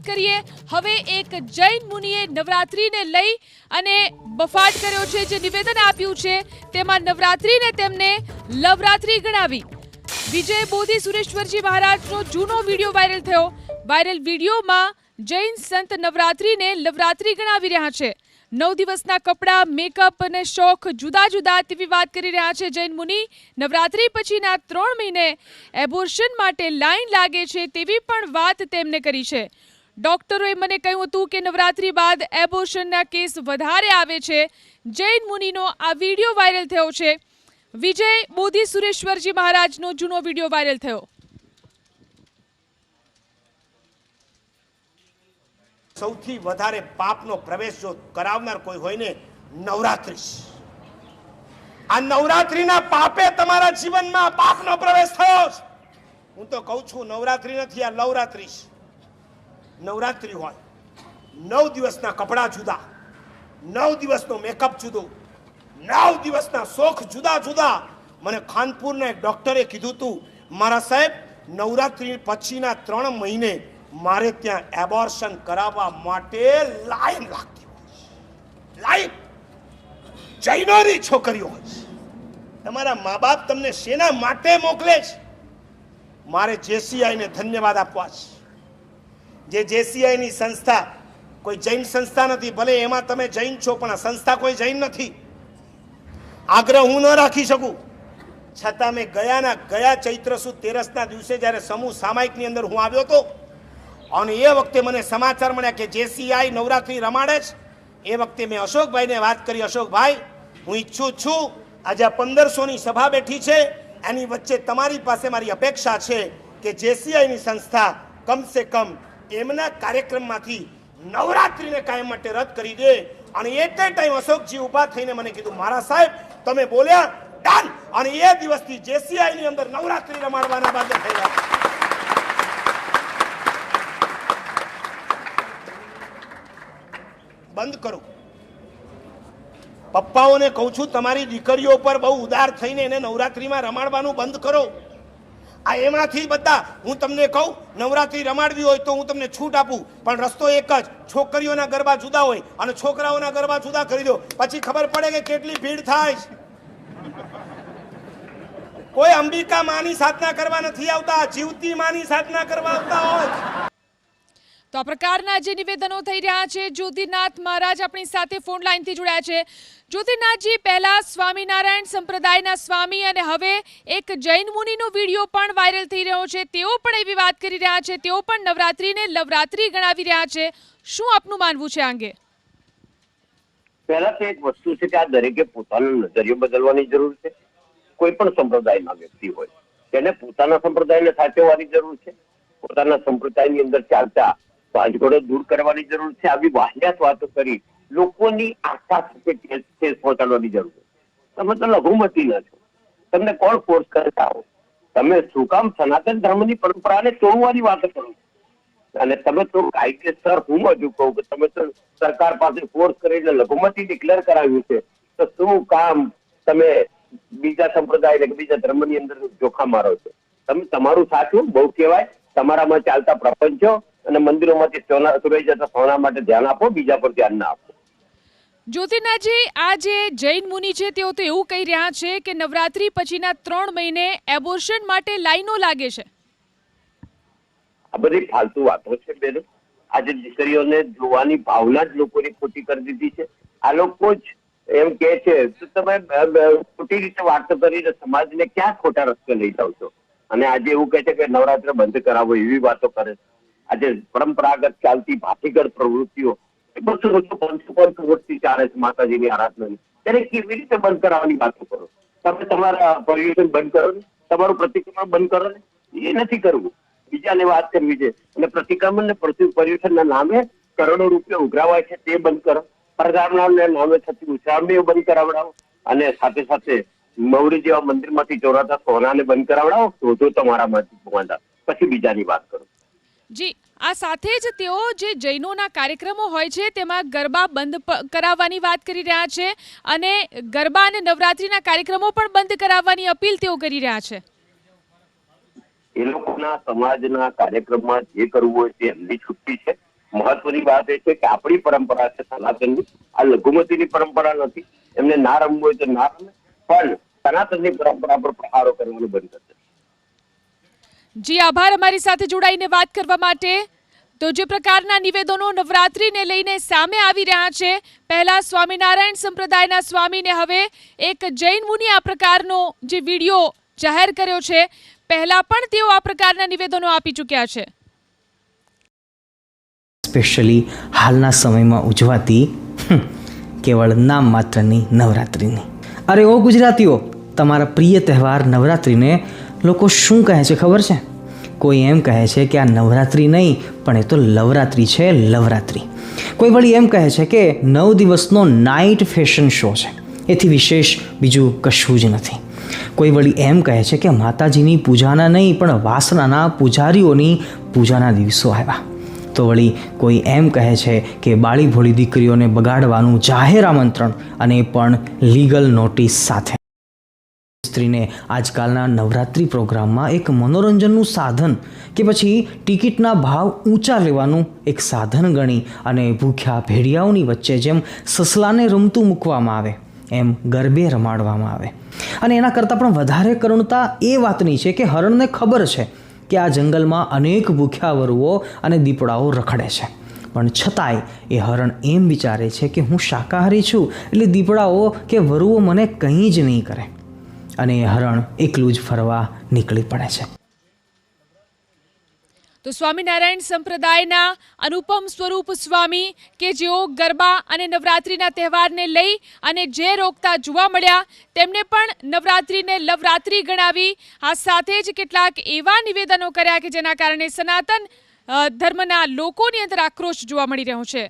વાત કરીએ હવે એક જૈન મુનિએ નવરાત્રિને લઈ અને બફાટ કર્યો છે. જે નિવેદન આપ્યું છે તેમાં નવરાત્રિને તેમને લવરાત્રિ ગણાવી. વિજય બોધિ સુરેશ્વરજી મહારાજનો જૂનો વિડીયો વાયરલ થયો. વાયરલ વિડીયોમાં જૈન સંત નવરાત્રિને લવરાત્રિ ગણાવી રહ્યા છે. 9 દિવસના કપડાં, મેકઅપ અને શોખ જુદા જુદા તેવી વાત કરી રહ્યા છે જૈન મુનિ. નવરાત્રિ પછીના 3 મહિને એબોર્શન માટે લાઈન લાગે છે તેવી પણ વાત તેમને કરી છે. ડોક્ટરોએ મને કહ્યું હતું કે નવરાત્રિ બાદ એબોર્શનના કેસ વધારે આવે છે. જૈન મુનિનો આ વિડીયો વાયરલ થયો છે. વિજય બોધિ સુરેશ્વરજી મહારાજનો જૂનો વિડીયો વાયરલ થયો. સૌથી વધારે પાપનો પ્રવેશ જો કરાવનાર કોઈ હોય ને નવરાત્રિ. આ નવરાત્રિના પાપે તમારા જીવનમાં પાપનો પ્રવેશ થયો. હું તો કહું છું નવરાત્રિ નથી, આ લવરાત્રિ. નવરાત્રિ હોય 9 દિવસના કપડા જુદા, 9 દિવસનો મેકઅપ જુદો, 9 દિવસના શોખ જુદા જુદા. મને ખાનપુરના એક ડોક્ટરે કીધું હતું, મારા સાહેબ નવરાત્રિ પછીના 3 મહિને મારે ત્યાં એબોર્શન કરાવવા માટે લાઈન લાગતી હોય. લાઈન જૈનોની છોકરીઓ હોય. તમારા મા બાપ તમને શેના માટે મોકલે છે? મારે જેસીઆઈને ધન્યવાદ આપવા છે. જે જેસીઆઈની સંસ્થા કોઈ જૈન સંસ્થા નથી, ભલે એમાં તમે જૈન છો પણ આ સંસ્થા કોઈ જૈન નથી. આગ્રહ હું ન રાખી શકું, છતાં મેં ગયા ચૈત્ર સુદ 13ના દિવસે જ્યારે સમૂહ સામાયિકની અંદર હું આવ્યો હતો અને એ વખતે મને સમાચાર મળ્યા કે જેસીઆઈ નવરાત્રિ રમાડે છે. એ વખતે મેં અશોકભાઈને વાત કરી, અશોકભાઈ હું ઈચ્છું છું આજે 1500ની સભા બેઠી છે, એની વચ્ચે તમારી પાસે મારી અપેક્ષા છે કે જેસીઆઈની સંસ્થા કમસે કમ એમના કાર્યક્રમમાંથી નવરાત્રિને કાયમ માટે રદ કરી દે. અને એટ એ ટાઈમ અશોકજી ઊભા થઈને મને કીધું, મારા સાહેબ તમે બોલ્યા ડન. અને એ દિવસથી જેસીઆઈની અંદર નવરાત્રિ રમાડવાના બાદ થયા. બંધ કરો. પપ્પાઓને કહું છું તમારી દીકરીઓ પર બહુ ઉદાર થઈને એને નવરાત્રિમાં રમાડવાનું બંધ કરો. આ એમાંથી બધા હું તમને કહું નવરાત્રિ રમાડવી હોય તો હું તમને છૂટ આપું, પણ રસ્તો એક જ, છોકરીઓના ગરબા જુદા હોય અને છોકરાઓના ગરબા જુદા કરી દો. પછી ખબર પડે કે કેટલી ભીડ થાય. કોઈ અંબિકા માની સાધના કરવા નથી આવતા, જીવતી માની સાધના કરવા આવતા હોય. તો આ પ્રકારના જે નિવેદનો થઈ રહ્યા છે. જ્યોતિર્નાથ મહારાજ આપણી સાથે ફોન લાઈનથી જોડાયા છે. જ્યોતિર્નાથજી, પહેલા સ્વામિનારાયણ સંપ્રદાયના સ્વામી અને હવે એક જૈન મુનિનો વિડીયો પણ વાયરલ થઈ રહ્યો છે. તેઓ પણ એવી વાત કરી રહ્યા છે, તેઓ પણ નવરાત્રિને લવરાત્રિ ગણાવી રહ્યા છે. શું આપનું માનવું છે આ અંગે? પહેલા તો એક વસ્તુ છે કે આ દરેકે પોતાનો નજરિયો બદલવાની જરૂર છે. કોઈ પણ સંપ્રદાયના વ્યક્તિ હોય તેને પોતાના સંપ્રદાયને સાચવવાની જરૂર છે. પોતાના સંપ્રદાયની અંદર ચાલતા વાંજગડો દૂર કરવાની જરૂર છે. આવી વાહિયાત વાતો કરી લોકોની આસ્થા સાથે ઠેસ પહોંચાડવાની જરૂર છે. તમે તો લઘુમતી ન છો, તમને કોણ ફોર્સ કરતા હો? તમે શું કામ સનાતન ધર્મની પરંપરાને તોડવાની વાતો કરો છો? અને તમે તો કાયદેસર, હું હજુ કહું કે તમે તો સરકાર પાસે ફોર્સ કરીને લઘુમતી ડિક્લેર કરાવ્યું છે, તો શું કામ તમે બીજા સંપ્રદાય કે બીજા ધર્મની અંદર જોખમ મારો છો? તમે તમારું સાચું બહુ કહેવાય, તમારામાં ચાલતા પ્રપંચો અને મંદિરોમાંથી સુરાઈ જતા સોના માટે ધ્યાન આપો, બીજા પર ધ્યાન ના આપો. જ્યોતિર્નાથજી, આ જે જૈન મુનિ છે તેઓ તો એવું કહી રહ્યા છે કે નવરાત્રિ પછીના 3 મહિને એબોર્શન માટે લાઈનો લાગે છે. આ બધી ફાલતુ વાતો છે બેનો. આજે દીકરીઓને જોવાની ભાવના જ લોકોની ખોટી કરી દીધી છે. આ લોકો જ એમ કે છે તો તમે ખોટી રીતે વાતો કરીને સમાજને ક્યાં ખોટા રસ્તે લઈ જાવ છો? અને આજે એવું કહે છે કે નવરાત્ર બંધ કરાવો, એવી વાતો કરે છે. આજે પરંપરાગત ચાલતી ભાતીગળ પ્રવૃત્તિઓ 200-500 વર્ષથી ચાલે છે માતાજીની આરાધનાની, ત્યારે કેવી રીતે બંધ કરાવવાની વાતો કરો? તમે તમારા પર્યુષણ બંધ કરો ને, તમારું પ્રતિક્રમણ બંધ કરો ને. એ નથી કરવું, બીજાને વાત કરવી છે. અને પ્રતિક્રમણ ને પર્યુષણના નામે કરોડો રૂપિયા ઉઘરાવાય છે તે બંધ કરો. પરગામના નામે થતી ઉછામણીઓ બંધ કરાવડાવો અને સાથે સાથે મૌરી જેવા મંદિરમાંથી ચોરાતા સોનાને બંધ કરાવડાવો. તો તમારામાંથી ભગવાન પછી બીજાની વાત કરો. જી, આ સાથે જ તેઓ જે જૈનોના કાર્યક્રમો હોય છે તેમાં ગરબા બંધ કરાવવાની વાત કરી રહ્યા છે અને ગરબા અને નવરાત્રીના કાર્યક્રમો પણ બંધ કરાવવાની અપીલ તેઓ કરી રહ્યા છે. એ લોકોના સમાજના કાર્યક્રમમાં જે કરવું હોય તે એમની છુટ્ટી છે. મહત્વની વાત એ છે કે આપણી પરંપરા છે સનાતનની, આ લઘુમતીની પરંપરા નથી. એમને ના રમવું હોય તો ના રમે, પણ સનાતનની પરંપરા પર પ્રહારો કરવાનું બંધ કરશે. જી આભાર અમારી સાથે જોડાઈને વાત કરવા માટે. તો જે પ્રકારના નિવેદનો નવરાત્રિને લઈને સામે આવી રહ્યા છે, પહેલા સ્વામિનારાયણ સંપ્રદાયના સ્વામીને હવે એક જૈન મુનિ આ પ્રકારનો જે વિડીયો જાહેર કર્યો છે, પહેલા પણ તેઓ આ પ્રકારના નિવેદનો આપી ચૂક્યા છે. સ્પેશિયલી હાલના સમયમાં ઉજવાતી કેવળ નામ માત્રની નવરાત્રિની. અરે ઓ ગુજરાતીઓ, તમારા પ્રિય તહેવાર નવરાત્રિને લોકો શું કહે છે ખબર છે? કોઈ એમ કહે છે કે આ નવરાત્રિ નહીં પણ એ તો લવરાત્રિ છે, લવરાત્રિ. કોઈ વળી એમ કહે છે કે 9 દિવસનો નાઇટ ફેશન શો છે, એથી વિશેષ બીજું કશું જ નથી. કોઈ વળી એમ કહે છે કે માતાજીની પૂજાના નહીં પણ વાસનાના પૂજારીઓની પૂજાના દિવસો આવ્યા. તો વળી કોઈ એમ કહે છે કે બાળી ભોળી દીકરીઓને બગાડવાનું જાહેર આમંત્રણ, અને પણ લીગલ નોટિસ સાથે. સ્ત્રીને આજકાલના નવરાત્રિ પ્રોગ્રામમાં એક મનોરંજનનું સાધન કે પછી ટિકિટના ભાવ ઊંચા લેવાનું એક સાધન ગણી અને ભૂખ્યા ભેડિયાઓની વચ્ચે જેમ સસલાને રમતું મૂકવામાં આવે એમ ગરબે રમાડવામાં આવે. અને એના કરતાં પણ વધારે કરુણતા એ વાતની છે કે હરણને ખબર છે કે આ જંગલમાં અનેક ભૂખ્યા વરુઓ અને દીપડાઓ રખડે છે, પણ છતાંય એ હરણ એમ વિચારે છે કે હું શાકાહારી છું એટલે દીપડાઓ કે વરુઓ મને કંઈ જ નહીં કરે, અને એ હરણ એકલું જ ફરવા નીકળી પડે છે. તો સ્વામિનારાયણ સંપ્રદાયના અનુપમ સ્વરૂપ સ્વામી કે જેઓ ગરબા અને નવરાત્રિના તહેવારને લઈ અને જે રોકતા જોવા મળ્યા, તેમને પણ નવરાત્રિને લવરાત્રિ ગણાવી. આ સાથે જ કેટલાક એવા નિવેદનો કર્યા કે જેના કારણે સનાતન ધર્મના લોકોની અંદર આક્રોશ જોવા મળી રહ્યો છે.